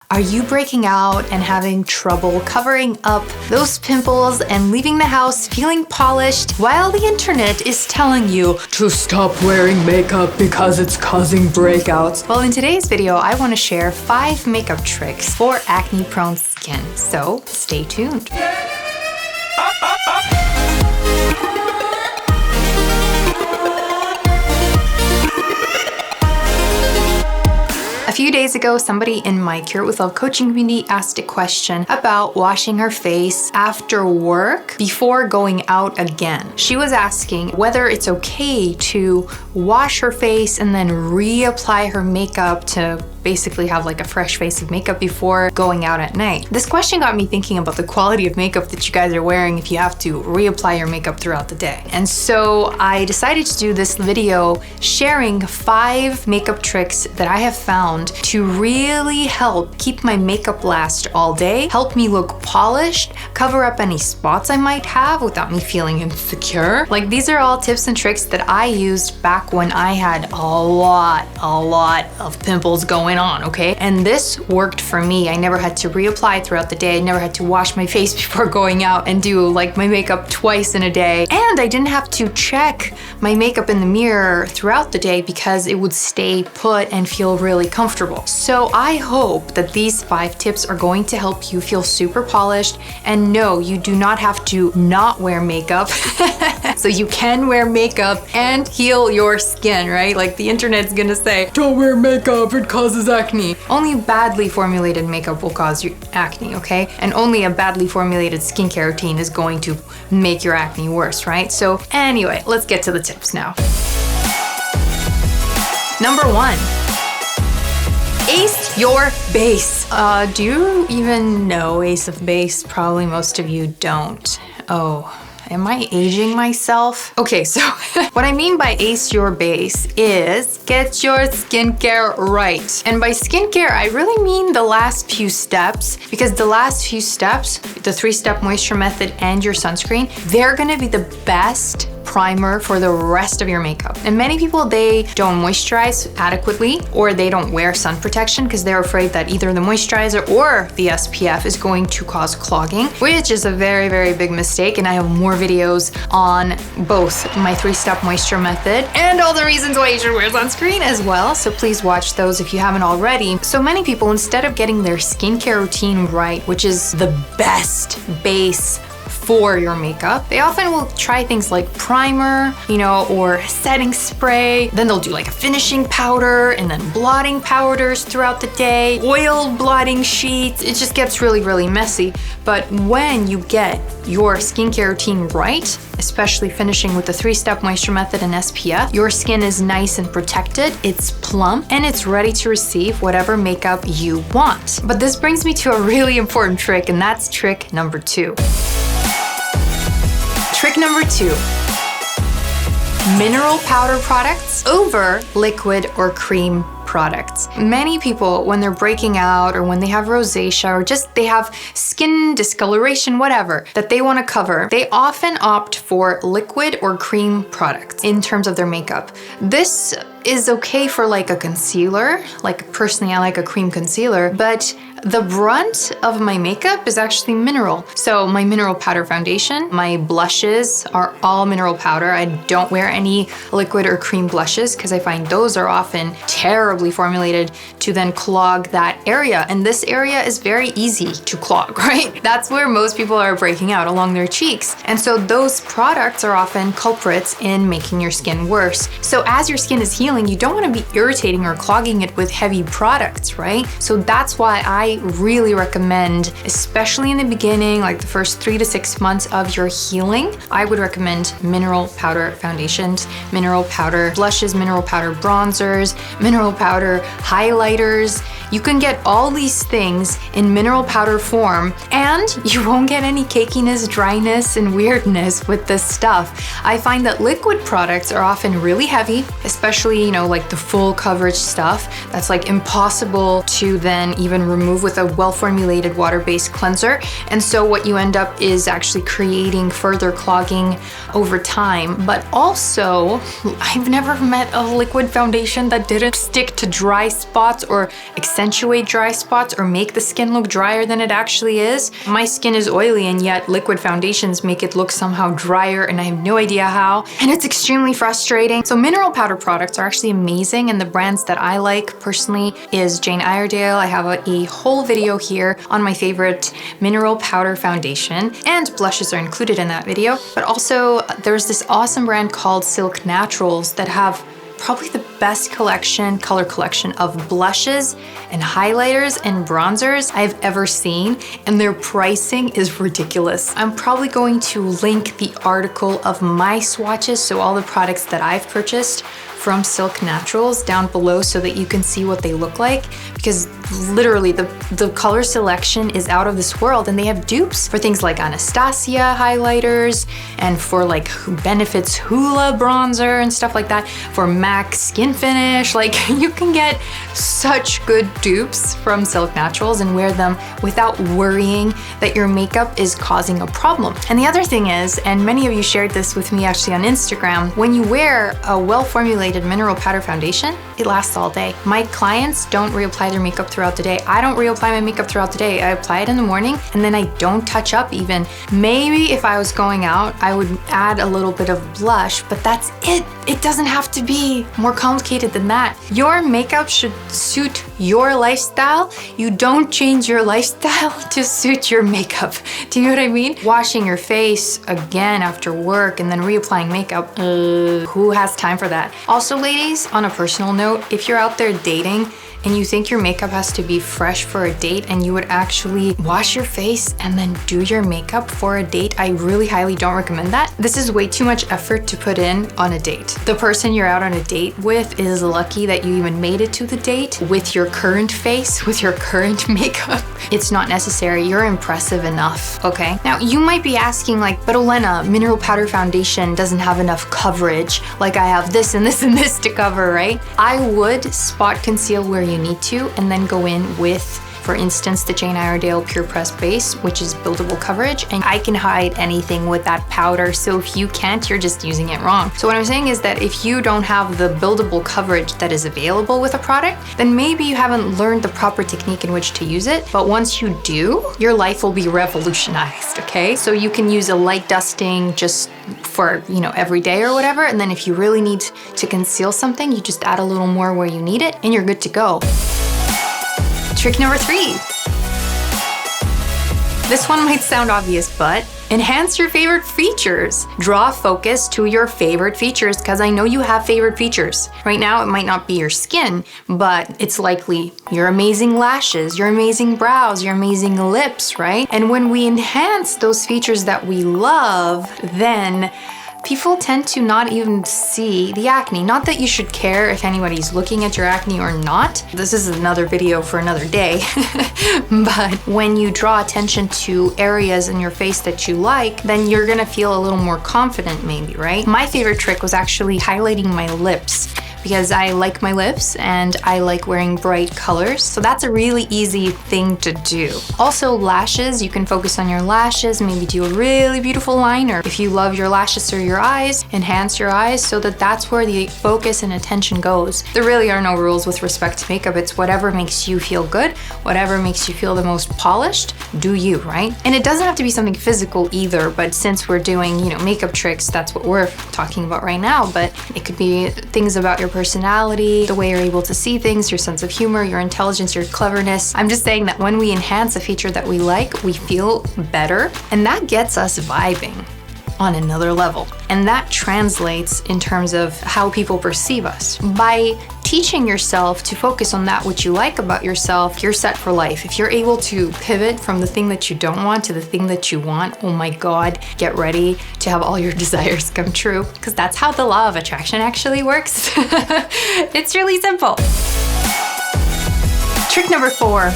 Are you breaking out and having trouble covering up those pimples and leaving the house feeling polished while the internet is telling you to stop wearing makeup because it's causing breakouts? Well, in today's video, I want to share 5 makeup tricks for acne-prone skin. So stay tuned. A few days ago, somebody in my Cure It With Love coaching community asked a question about washing her face after work before going out again. She was asking whether it's okay to wash her face and then reapply her makeup to basically have like a fresh face of makeup before going out at night. This question got me thinking about the quality of makeup that you guys are wearing if you have to reapply your makeup throughout the day. And so I decided to do this video sharing 5 makeup tricks that I have found to really help keep my makeup last all day, help me look polished, cover up any spots I might have without me feeling insecure. Like, these are all tips and tricks that I used back when I had a lot of pimples going on, okay? And this worked for me. I never had to reapply throughout the day. I never had to wash my face before going out and do like my makeup twice in a day. And I didn't have to check my makeup in the mirror throughout the day because it would stay put and feel really comfortable. So I hope that these 5 tips are going to help you feel super polished. And no, you do not have to not wear makeup. So you can wear makeup and heal your skin, right? Like, the internet's gonna say, don't wear makeup, it causes acne. Only badly formulated makeup will cause you acne, okay? And only a badly formulated skincare routine is going to make your acne worse, right? So anyway, let's get to the tips now. Number 1. Ace your base. Do you even know Ace of Base? Probably most of you don't. Oh. Am I aging myself? Okay, so what I mean by ace your base is get your skincare right. And by skincare, I really mean the last few steps, because the last few steps, the 3-step moisture method and your sunscreen, they're gonna be the best primer for the rest of your makeup. And many people, they don't moisturize adequately, or they don't wear sun protection because they're afraid that either the moisturizer or the SPF is going to cause clogging, which is a very big mistake. And I have more videos on both my 3-step moisture method and all the reasons why you should wear sunscreen as well. So please watch those if you haven't already. So many people, instead of getting their skincare routine right, which is the best base for your makeup, they often will try things like primer, or setting spray. Then they'll do like a finishing powder and then blotting powders throughout the day, oil blotting sheets. It just gets really messy. But when you get your skincare routine right, especially finishing with the 3-step moisture method and SPF, your skin is nice and protected, it's plump, and it's ready to receive whatever makeup you want. But this brings me to a really important trick, and that's trick number 2. Trick number 2, mineral powder products over liquid or cream products. Many people, when they're breaking out or when they have rosacea or just they have skin discoloration, whatever, that they want to cover, they often opt for liquid or cream products in terms of their makeup. This is okay for like a concealer. Like, personally, I like a cream concealer, but the brunt of my makeup is actually mineral. So my mineral powder foundation, my blushes are all mineral powder. I don't wear any liquid or cream blushes because I find those are often terribly formulated to then clog that area. And this area is very easy to clog, right? That's where most people are breaking out, along their cheeks. And so those products are often culprits in making your skin worse. So as your skin is healing, you don't want to be irritating or clogging it with heavy products, right? So that's why I really recommend, especially in the beginning, like the first 3 to 6 months of your healing, I would recommend mineral powder foundations, mineral powder blushes, mineral powder bronzers, mineral powder highlighters. You can get all these things in mineral powder form, and you won't get any cakiness, dryness, and weirdness with this stuff. I find that liquid products are often really heavy, especially, like the full coverage stuff that's like impossible to then even remove with a well-formulated water-based cleanser. And so what you end up is actually creating further clogging over time. But also, I've never met a liquid foundation that didn't stick to dry spots or accentuate dry spots or make the skin look drier than it actually is. My skin is oily and yet liquid foundations make it look somehow drier and I have no idea how. And it's extremely frustrating. So mineral powder products are actually amazing, and the brands that I like personally is Jane Iredale. I have a whole video here on my favorite mineral powder foundation, and blushes are included in that video. But also there's this awesome brand called Silk Naturals that have probably the best color collection of blushes and highlighters and bronzers I've ever seen, and their pricing is ridiculous. I'm probably going to link the article of my swatches, so all the products that I've purchased from Silk Naturals, down below so that you can see what they look like, because literally the color selection is out of this world, and they have dupes for things like Anastasia highlighters and for like Benefit's Hoola bronzer and stuff like that, for MAC Skin Finish. Like, you can get such good dupes from Silk Naturals and wear them without worrying that your makeup is causing a problem. And the other thing is, and many of you shared this with me actually on Instagram, when you wear a well-formulated mineral powder foundation, it lasts all day. My clients don't reapply their makeup throughout the day. I don't reapply my makeup throughout the day. I apply it in the morning and then I don't touch up even. Maybe if I was going out, I would add a little bit of blush, but that's it. It doesn't have to be more complicated than that. Your makeup should suit your lifestyle. You don't change your lifestyle to suit your makeup. Do you know what I mean? Washing your face again after work and then reapplying makeup. Who has time for that? Also, ladies, on a personal note, if you're out there dating and you think your makeup has to be fresh for a date and you would actually wash your face and then do your makeup for a date, I really highly don't recommend that. This is way too much effort to put in on a date. The person you're out on a date with is lucky that you even made it to the date with your current face, with your current makeup. It's not necessary. You're impressive enough, okay? Now, you might be asking like, but Olena, mineral powder foundation doesn't have enough coverage. Like, I have this and this and this to cover, right? I would spot conceal where you need to and then go in with, for instance, the Jane Iredale Pure Press Base, which is buildable coverage, and I can hide anything with that powder. So if you can't, you're just using it wrong. So what I'm saying is that if you don't have the buildable coverage that is available with a product, then maybe you haven't learned the proper technique in which to use it. But once you do, your life will be revolutionized, okay? So you can use a light dusting just for, every day or whatever. And then if you really need to conceal something, you just add a little more where you need it and you're good to go. Trick number 3. This one might sound obvious, but enhance your favorite features. Draw focus to your favorite features, because I know you have favorite features. Right now, it might not be your skin, but it's likely your amazing lashes, your amazing brows, your amazing lips, right? And when we enhance those features that we love, then people tend to not even see the acne. Not that you should care if anybody's looking at your acne or not. This is another video for another day. But when you draw attention to areas in your face that you like, then you're gonna feel a little more confident maybe, right? My favorite trick was actually highlighting my lips, because I like my lips and I like wearing bright colors. So that's a really easy thing to do. Also, lashes, you can focus on your lashes, maybe do a really beautiful liner. If you love your lashes or your eyes, enhance your eyes so that that's where the focus and attention goes. There really are no rules with respect to makeup. It's whatever makes you feel good, whatever makes you feel the most polished, do you, right? And it doesn't have to be something physical either, but since we're doing, makeup tricks, that's what we're talking about right now. But it could be things about your personality, the way you're able to see things, your sense of humor, your intelligence, your cleverness. I'm just saying that when we enhance a feature that we like, we feel better, and that gets us vibing on another level. And that translates in terms of how people perceive us. By teaching yourself to focus on that which you like about yourself, you're set for life. If you're able to pivot from the thing that you don't want to the thing that you want, oh my God, get ready to have all your desires come true, because that's how the law of attraction actually works. It's really simple. Trick number 4.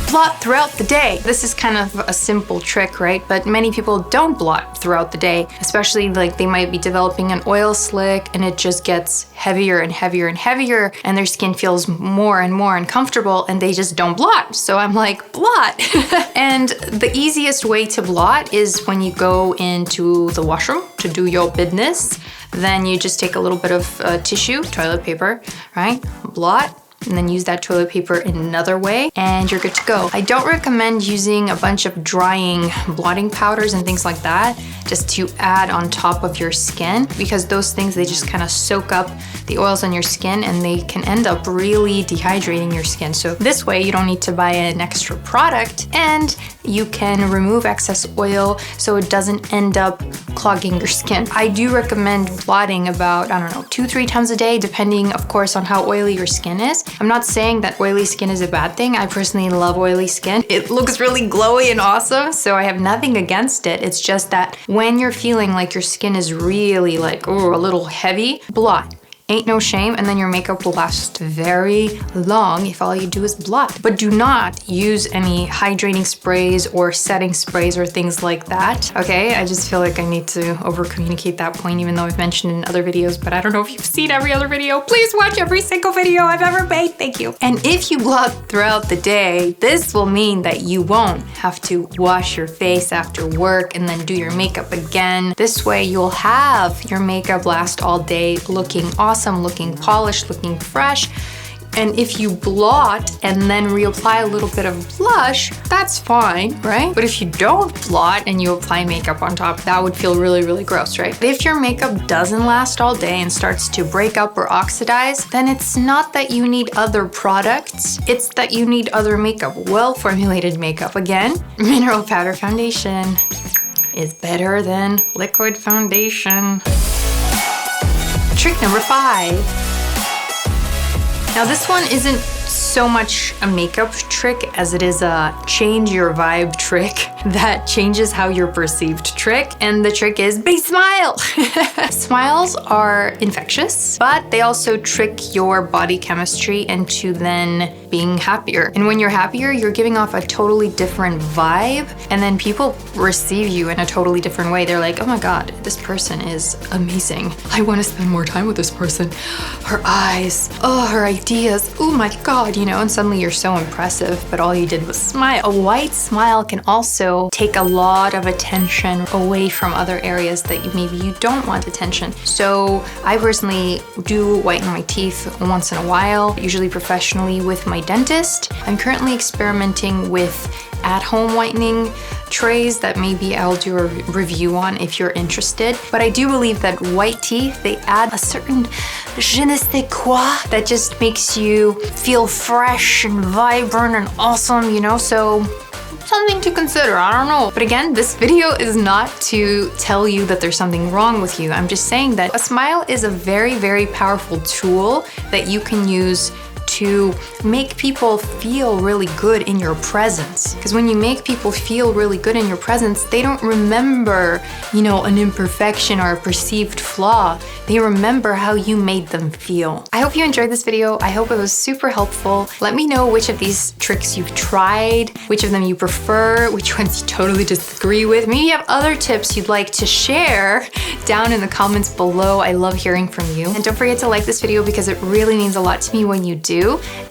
Blot throughout the day. This is kind of a simple trick, right? But many people don't blot throughout the day, especially like they might be developing an oil slick and it just gets heavier and heavier and heavier and their skin feels more and more uncomfortable and they just don't blot. So I'm like, blot. And the easiest way to blot is when you go into the washroom to do your business. Then you just take a little bit of tissue, toilet paper, right? Blot. And then use that toilet paper in another way and you're good to go. I don't recommend using a bunch of drying blotting powders and things like that just to add on top of your skin, because those things, they just kind of soak up the oils on your skin and they can end up really dehydrating your skin. So this way you don't need to buy an extra product and you can remove excess oil so it doesn't end up clogging your skin. I do recommend blotting about, I don't know, 2-3 times a day, depending of course on how oily your skin is. I'm not saying that oily skin is a bad thing. I personally love oily skin. It looks really glowy and awesome, so I have nothing against it. It's just that when you're feeling like your skin is really like, ooh, a little heavy, blot. Ain't no shame, and then your makeup will last very long if all you do is blot. But do not use any hydrating sprays or setting sprays or things like that, okay? I just feel like I need to over-communicate that point, even though I've mentioned in other videos, but I don't know if you've seen every other video. Please watch every single video I've ever made, thank you. And if you blot throughout the day, this will mean that you won't have to wash your face after work and then do your makeup again. This way you'll have your makeup last all day looking awesome, looking polished, looking fresh. And if you blot and then reapply a little bit of blush, that's fine, right? But if you don't blot and you apply makeup on top, that would feel really, really gross, right? If your makeup doesn't last all day and starts to break up or oxidize, then it's not that you need other products, it's that you need other makeup, well-formulated makeup. Again, mineral powder foundation is better than liquid foundation. Trick number 5. Now this one isn't so much a makeup trick as it is a change your vibe trick that changes how you're perceived trick. And the trick is be smile. Smiles are infectious, but they also trick your body chemistry into then being happier. And when you're happier, you're giving off a totally different vibe, and then people receive you in a totally different way. They're like, oh my God, this person is amazing. I want to spend more time with this person. Her eyes, oh, her ideas, oh my God, you know, and suddenly you're so impressive, but all you did was smile. A white smile can also take a lot of attention away from other areas that maybe you don't want attention. So I personally do whiten my teeth once in a while, usually professionally with my dentist. I'm currently experimenting with at-home whitening trays that maybe I'll do a review on if you're interested. But I do believe that white teeth, they add a certain je ne sais quoi that just makes you feel fresh and vibrant and awesome, you know? So something to consider, I don't know. But again, this video is not to tell you that there's something wrong with you. I'm just saying that a smile is a very, very powerful tool that you can use to make people feel really good in your presence. Because when you make people feel really good in your presence, they don't remember, you know, an imperfection or a perceived flaw. They remember how you made them feel. I hope you enjoyed this video. I hope it was super helpful. Let me know which of these tricks you've tried, which of them you prefer, which ones you totally disagree with. Maybe you have other tips you'd like to share down in the comments below. I love hearing from you. And don't forget to like this video because it really means a lot to me when you do.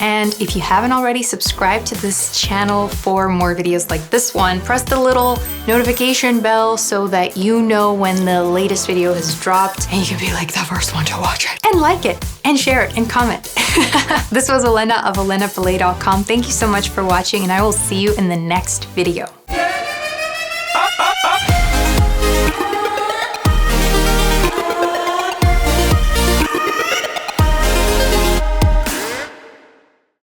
And if you haven't already, subscribe to this channel for more videos like this one. Press the little notification bell so that you know when the latest video has dropped and you can be like the first one to watch it. And like it, and share it, and comment. This was Olena of OlenaBeley.com. Thank you so much for watching, and I will see you in the next video.